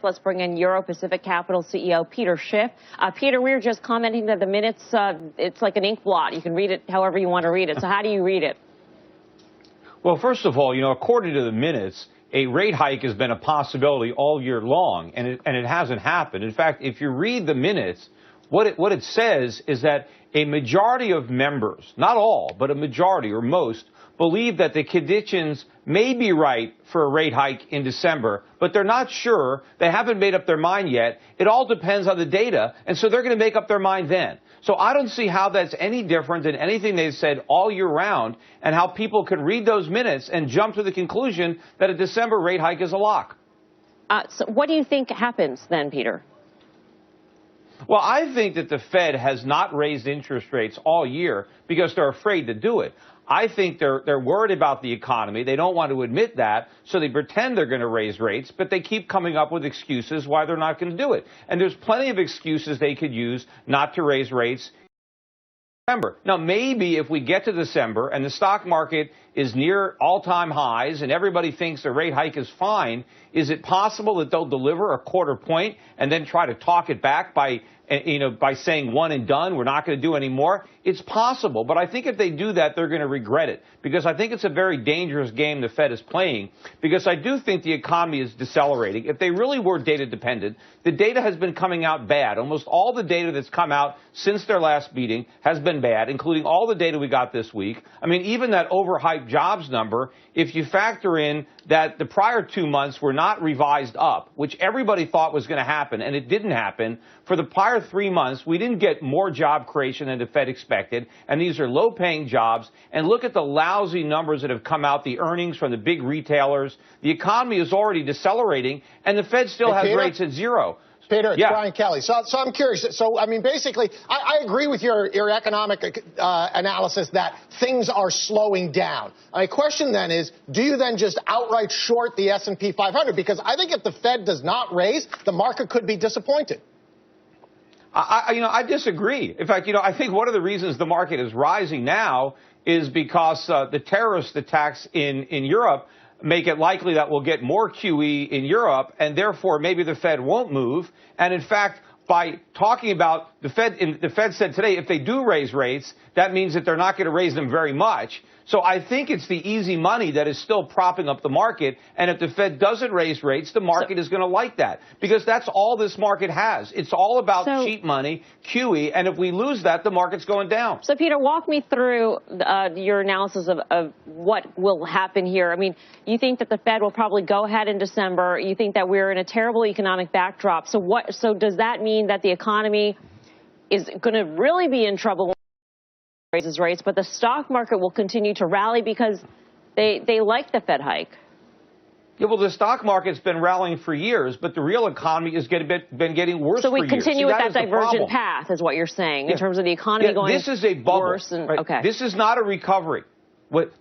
Let's bring in Euro Pacific Capital CEO Peter Schiff. Peter, we were just commenting that the minutes, it's like an ink blot. You can read it however you want to read it. So how do you read it? Well, first of all, according to the minutes, a rate hike has been a possibility all year long, and it hasn't happened. In fact, if you read the minutes, what it says is that a majority of members, not all, but a majority or most, believe that the conditions may be right for a rate hike in December, but they're not sure. They haven't made up their mind yet. It all depends on the data, and so they're going to make up their mind then. So I don't see how that's any different than anything they've said all year round, and how people could read those minutes and jump to the conclusion that a December rate hike is a lock. So what do you think happens then, Peter? Well, I think that the Fed has not raised interest rates all year because they're afraid to do it. I think they're worried about the economy. They don't want to admit that, so they pretend they're going to raise rates, but they keep coming up with excuses why they're not going to do it. And there's plenty of excuses they could use not to raise rates in December. Now, maybe if we get to December and the stock market is near all-time highs and everybody thinks the rate hike is fine, is it possible that they'll deliver a quarter point and then try to talk it back by saying one and done, we're not going to do any more? It's possible, but I think if they do that, they're going to regret it, because I think it's a very dangerous game the Fed is playing, because I do think the economy is decelerating. If they really were data dependent, the data has been coming out bad. Almost all the data that's come out since their last meeting has been bad, including all the data we got this week. I mean, even that overhyped jobs number, if you factor in that the prior 2 months were not revised up, which everybody thought was going to happen, and it didn't happen. For the prior 3 months, we didn't get more job creation than the Fed expected, and these are low-paying jobs. And look at the lousy numbers that have come out, the earnings from the big retailers. The economy is already decelerating, and the Fed still has rates at zero. Peter, it's Brian Kelly. So I'm curious. So, I mean, basically, I agree with your economic analysis that things are slowing down. My question then is, do you then just outright short the S&P 500? Because I think if the Fed does not raise, the market could be disappointed. I disagree. In fact, I think one of the reasons the market is rising now is because the terrorist attacks in Europe make it likely that we'll get more QE in Europe, and therefore maybe the Fed won't move. And in fact, by talking about the Fed said today, if they do raise rates, that means that they're not going to raise them very much. So I think it's the easy money that is still propping up the market. And if the Fed doesn't raise rates, the market is going to like that, because that's all this market has. It's all about cheap money, QE. And if we lose that, the market's going down. So, Peter, walk me through your analysis of what will happen here. I mean, you think that the Fed will probably go ahead in December. You think that we're in a terrible economic backdrop. So does that mean that the economy is going to really be in trouble when it raises rates, but the stock market will continue to rally because they like the Fed hike? Yeah, well, the stock market's been rallying for years, but the real economy has been getting worse for years. So we continue with that divergent path, is what you're saying, in terms of the economy going worse. This is a bubble. Okay. This is not a recovery.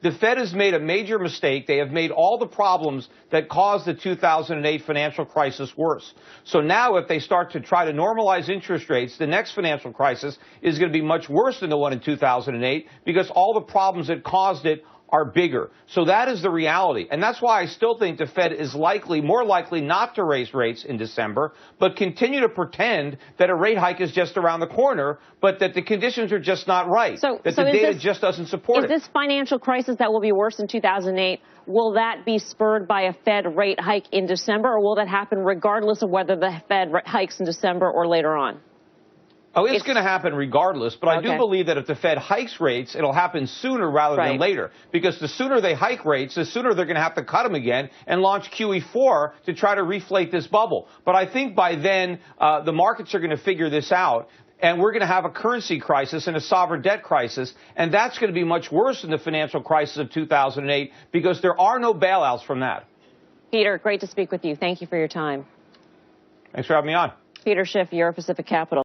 The Fed has made a major mistake. They have made all the problems that caused the 2008 financial crisis worse. So now if they start to try to normalize interest rates, the next financial crisis is going to be much worse than the one in 2008, because all the problems that caused it are bigger. So that is the reality. And that's why I still think the Fed is more likely not to raise rates in December, but continue to pretend that a rate hike is just around the corner, but that the conditions are just not right, that the data just doesn't support it. Is this financial crisis that will be worse than 2008, will that be spurred by a Fed rate hike in December, or will that happen regardless of whether the Fed hikes in December or later on? Oh, it's going to happen regardless, but I do believe that if the Fed hikes rates, it'll happen sooner rather than later, because the sooner they hike rates, the sooner they're going to have to cut them again and launch QE4 to try to reflate this bubble. But I think by then the markets are going to figure this out, and we're going to have a currency crisis and a sovereign debt crisis, and that's going to be much worse than the financial crisis of 2008, because there are no bailouts from that. Peter, great to speak with you. Thank you for your time. Thanks for having me on. Peter Schiff, Euro Pacific Capital.